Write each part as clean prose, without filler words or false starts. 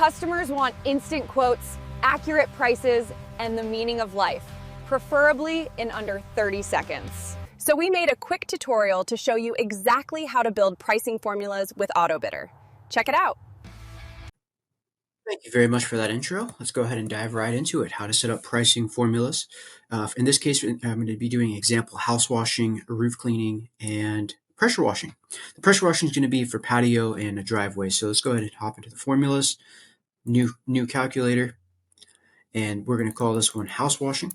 Customers want instant quotes, accurate prices, and the meaning of life, preferably in under 30 seconds. So we made a quick tutorial to show you exactly how to build pricing formulas with Autobidder. Check it out. Thank you very much for that intro. Let's go ahead and dive right into it. How to set up pricing formulas. In this case, I'm going to be doing example house washing, roof cleaning, and pressure washing. The pressure washing is going to be for patio and a driveway. So let's go ahead and hop into the formulas. New calculator, and we're going to call this one house washing.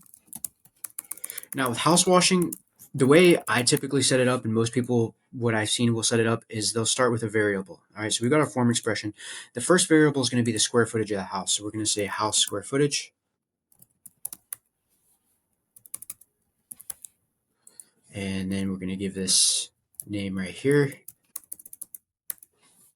Now with house washing, the way I typically set it up, and most people, what I've seen will set it up, is they'll start with a variable. All right, so we've got our form expression. The first variable is going to be the square footage of the house. So we're going to say house square footage. And then we're going to give this name right here,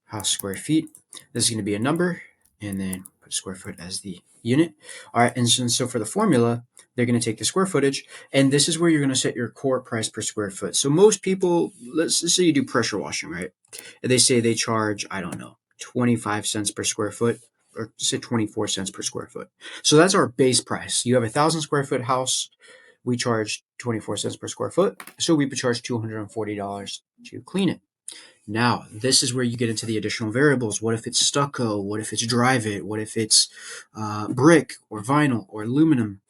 house square feet. This is going to be a number, and then put square foot as the unit. All right, and so for the formula, they're going to take the square footage, and this is where you're going to set your core price per square foot. So most people, let's say you do pressure washing, right? And they say they charge, I don't know, 25 cents per square foot, or say 24 cents per square foot. So that's our base price. You have 1,000 square foot house. We charge 24 cents per square foot. So we would charge $240 to clean it. Now, this is where you get into the additional variables. What if it's stucco? What if it's drive it? What if it's brick or vinyl or aluminum?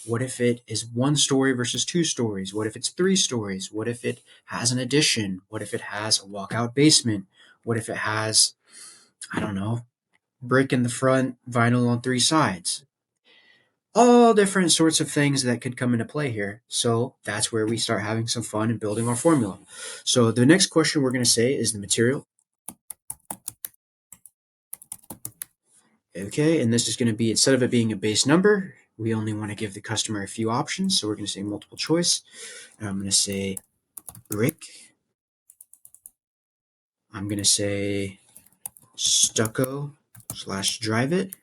What if it is 1 story versus 2 stories? What if it's 3 stories? What if it has an addition? What if it has a walkout basement? What if it has, I don't know, brick in the front, vinyl on 3 sides? All different sorts of things that could come into play here. So that's where we start having some fun and building our formula. So the next question we're going to say is the material. Okay, and this is going to be, instead of it being a base number, we only want to give the customer a few options. So we're going to say multiple choice. And I'm going to say brick. I'm going to say stucco / drive it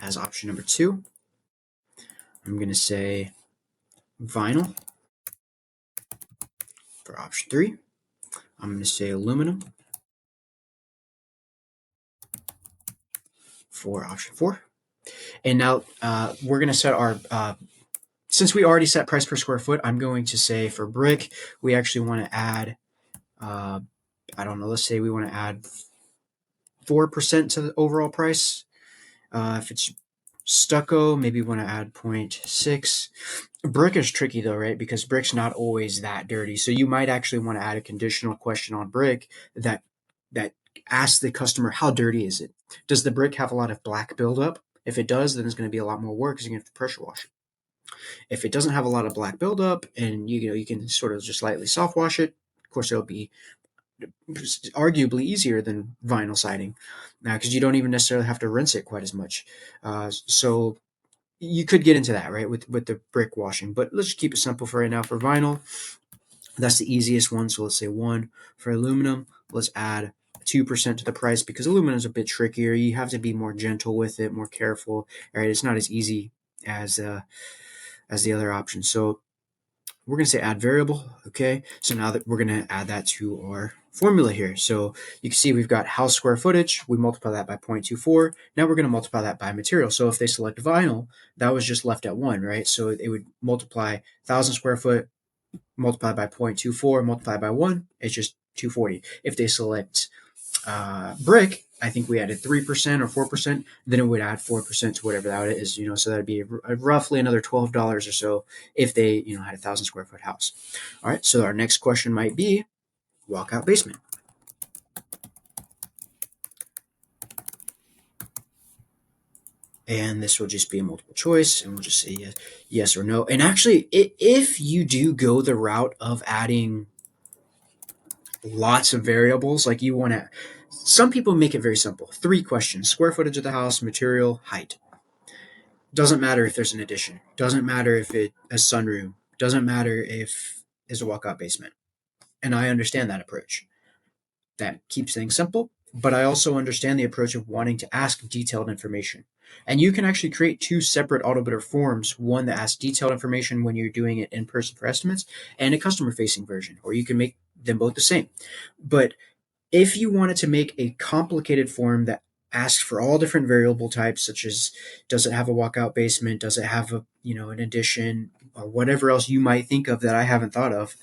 as option number 2. I'm going to say vinyl for option 3. I'm going to say aluminum for option 4. And now we're going to set our, since we already set price per square foot, I'm going to say for brick, we actually want to add, I don't know, let's say we want to add 4% to the overall price. If it's stucco, maybe we want to add 0.6. Brick is tricky though, right? Because brick's not always that dirty. So you might actually want to add a conditional question on brick that asks the customer, how dirty is it? Does the brick have a lot of black buildup? If it does, then it's going to be a lot more work because you're going to have to pressure wash it. If it doesn't have a lot of black buildup and you can sort of just lightly soft wash it, of course it'll be arguably easier than vinyl siding because you don't even necessarily have to rinse it quite as much. So you could get into that, right, with the brick washing. But let's just keep it simple for right now. For vinyl, that's the easiest one. So let's say 1. For aluminum, let's add 2% to the price because aluminum is a bit trickier. You have to be more gentle with it, more careful. Right, it's not as easy as the other option. So we're going to say add variable. Okay, so now that we're going to add that to our formula here. So you can see we've got house square footage. We multiply that by 0.24. Now we're going to multiply that by material. So if they select vinyl, that was just left at 1, right? So it would multiply 1,000 square foot multiplied by 0.24 multiplied by 1. It's just 240. If they select brick, I think we added 3% or 4%, then it would add 4% to whatever that is, so that'd be roughly another $12 or so if they, had 1,000 square foot house. All right, so our next question might be walkout basement. And this will just be a multiple choice, and we'll just say yes or no. And actually, if you do go the route of adding lots of variables, like you want to, some people make it very simple. 3 questions: square footage of the house, material, height. Doesn't matter if there's an addition. Doesn't matter if it has sunroom. Doesn't matter if there's a walkout basement. And I understand that approach. That keeps things simple. But I also understand the approach of wanting to ask detailed information. And you can actually create 2 separate Autobidder forms, one that asks detailed information when you're doing it in person for estimates, and a customer-facing version, or you can make them both the same. But if you wanted to make a complicated form that asked for all different variable types, such as does it have a walkout basement, does it have a an addition, or whatever else you might think of that I haven't thought of.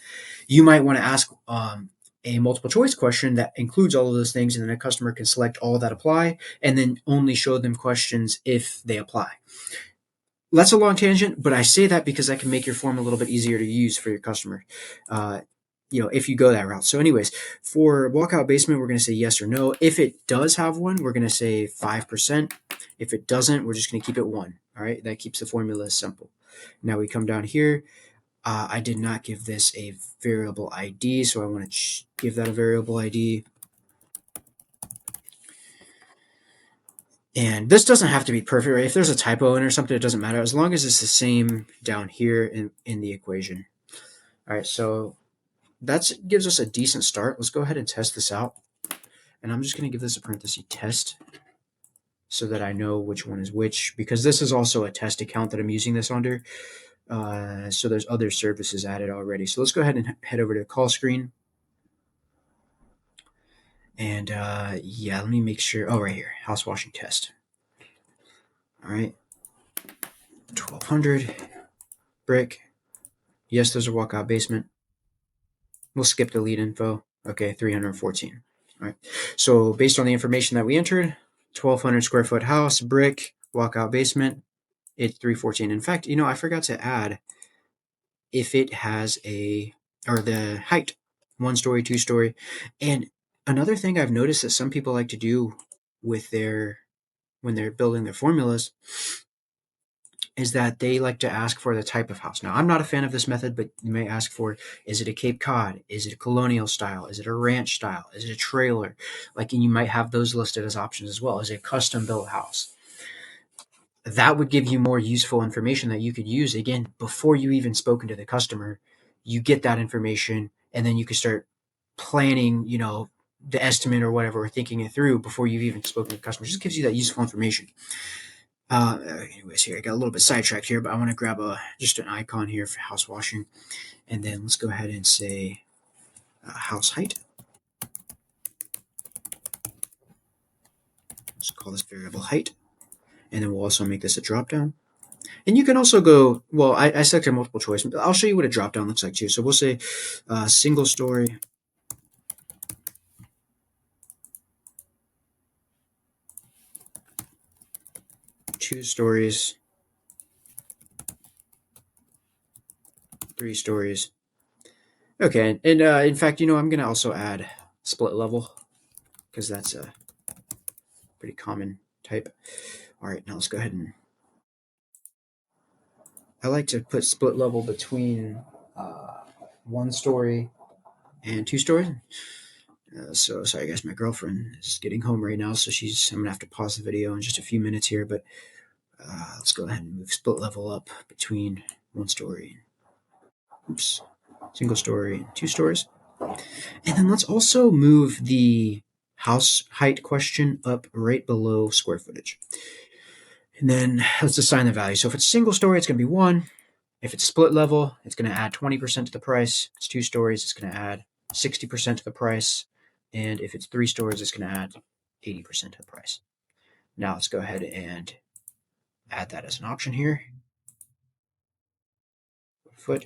You might want to ask a multiple choice question that includes all of those things, and then a customer can select all that apply, and then only show them questions if they apply. That's a long tangent, but I say that because that can make your form a little bit easier to use for your customer. Uh, if you go that route. So, anyways, for walkout basement, we're going to say yes or no. If it does have one, we're going to say 5%. If it doesn't, we're just going to keep it 1. All right, that keeps the formula simple. Now we come down here. I did not give this a variable ID, so I want to give that a variable ID. And this doesn't have to be perfect, right? If there's a typo in or something, it doesn't matter, as long as it's the same down here in the equation. All right, so that gives us a decent start. Let's go ahead and test this out. And I'm just going to give this a parenthesis test so that I know which one is which, because this is also a test account that I'm using this under. So there's other services added already. So let's go ahead and head over to the call screen. And yeah, let me make sure. Oh, right here, house washing test. All right, 1200 brick. Yes, there's a walkout basement. We'll skip the lead info. Okay, 314. All right. So based on the information that we entered, 1,200 square foot house, brick, walkout basement, it's 314. In fact, I forgot to add if it has or the height, 1 story, 2 story. And another thing I've noticed that some people like to do with when they're building their formulas is that they like to ask for the type of house. Now, I'm not a fan of this method, but you may ask for, is it a Cape Cod? Is it a colonial style? Is it a ranch style? Is it a trailer? And you might have those listed as options as well. Is it a custom built house? That would give you more useful information that you could use, again, before you even spoken to the customer. You get that information, and then you can start planning, the estimate or whatever, or thinking it through before you've even spoken to the customer. It just gives you that useful information. Anyways, here I got a little bit sidetracked here, but I want to grab just an icon here for house washing, and then let's go ahead and say house height. Let's call this variable height, and then we'll also make this a drop down. And you can also go, well, I selected multiple choice, but I'll show you what a drop down looks like too. So we'll say single story, 2 stories, 3 stories. Okay, and in fact, I'm going to also add split level, because that's a pretty common type. All right, now let's go ahead and I like to put split level between 1 story and 2 stories. So sorry guys, my girlfriend is getting home right now, so I'm gonna have to pause the video in just a few minutes here. But let's go ahead and move split level up between 1 story, single story, and 2 stories. And then let's also move the house height question up right below square footage. And then let's assign the value. So if it's single story, it's going to be 1. If it's split level, it's going to add 20% to the price. If it's 2 stories, it's going to add 60% to the price. And if it's 3 stories, it's going to add 80% to the price. Now let's go ahead and add that as an option here. Foot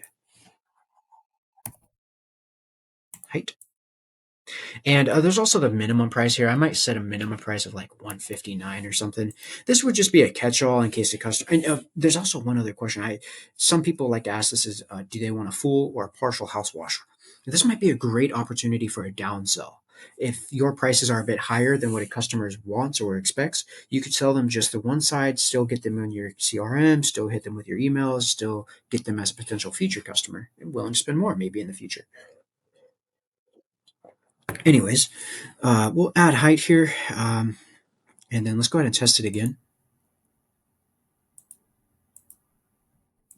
height. And there's also the minimum price here. I might set a minimum price of like $159 or something. This would just be a catch-all in case the customer. And there's also one other question. Some people like to ask this is, do they want a full or a partial house wash? This might be a great opportunity for a downsell. If your prices are a bit higher than what a customer wants or expects, you could sell them just the one side, still get them on your CRM, still hit them with your emails, still get them as a potential future customer and willing to spend more maybe in the future. Anyways, we'll add height here, and then let's go ahead and test it again.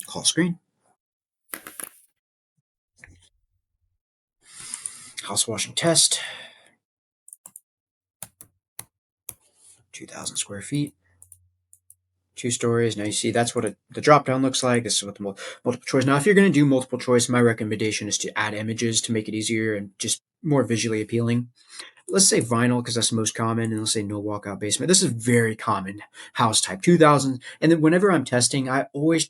Call screen. House washing test. 2,000 square feet. 2 stories. Now you see that's what the drop down looks like. This is what the multiple choice. Now, if you're going to do multiple choice, my recommendation is to add images to make it easier and just more visually appealing. let's say vinyl because that's the most common, and let's say no walkout basement. This is very common house type 2000. And then whenever I'm testing, I always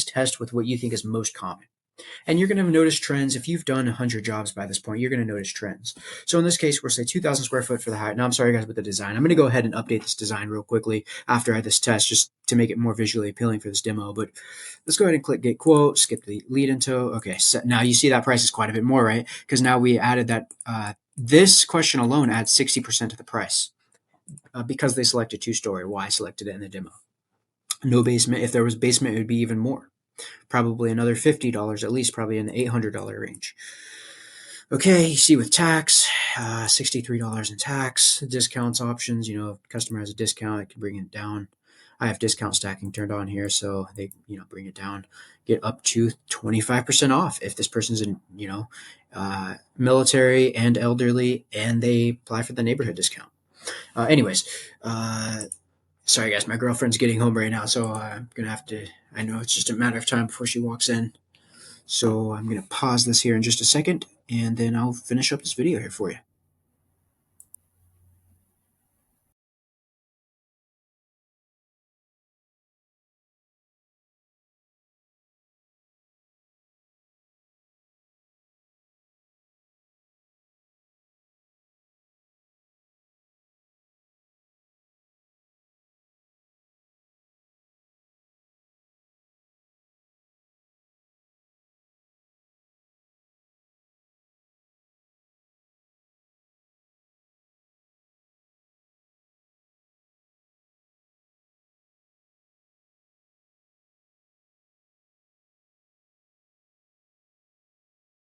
test with what you think is most common. And you're going to notice trends. If you've done 100 jobs by this point, you're going to notice trends. So in this case, we're say 2,000 square foot for the height. Now, I'm sorry, guys, with the design. I'm going to go ahead and update this design real quickly after I had this test, just to make it more visually appealing for this demo. But let's go ahead and click Get Quote, skip the lead into. Okay, so now you see that price is quite a bit more, right? Because now we added that. This question alone adds 60% to the price because they selected two-story. Why I selected it in the demo. No basement. If there was basement, it would be even more. Probably another $50 at least, probably in the $800 range. Okay, you see with tax, $63 in tax, discounts options. You know, if customer has a discount, I can bring it down. I have discount stacking turned on here, so they, bring it down, get up to 25% off if this person's in, military and elderly, and they apply for the neighborhood discount. Anyways, sorry guys, my girlfriend's getting home right now, so I'm gonna have to. I know it's just a matter of time before she walks in. So I'm going to pause this here in just a second, and then I'll finish up this video here for you.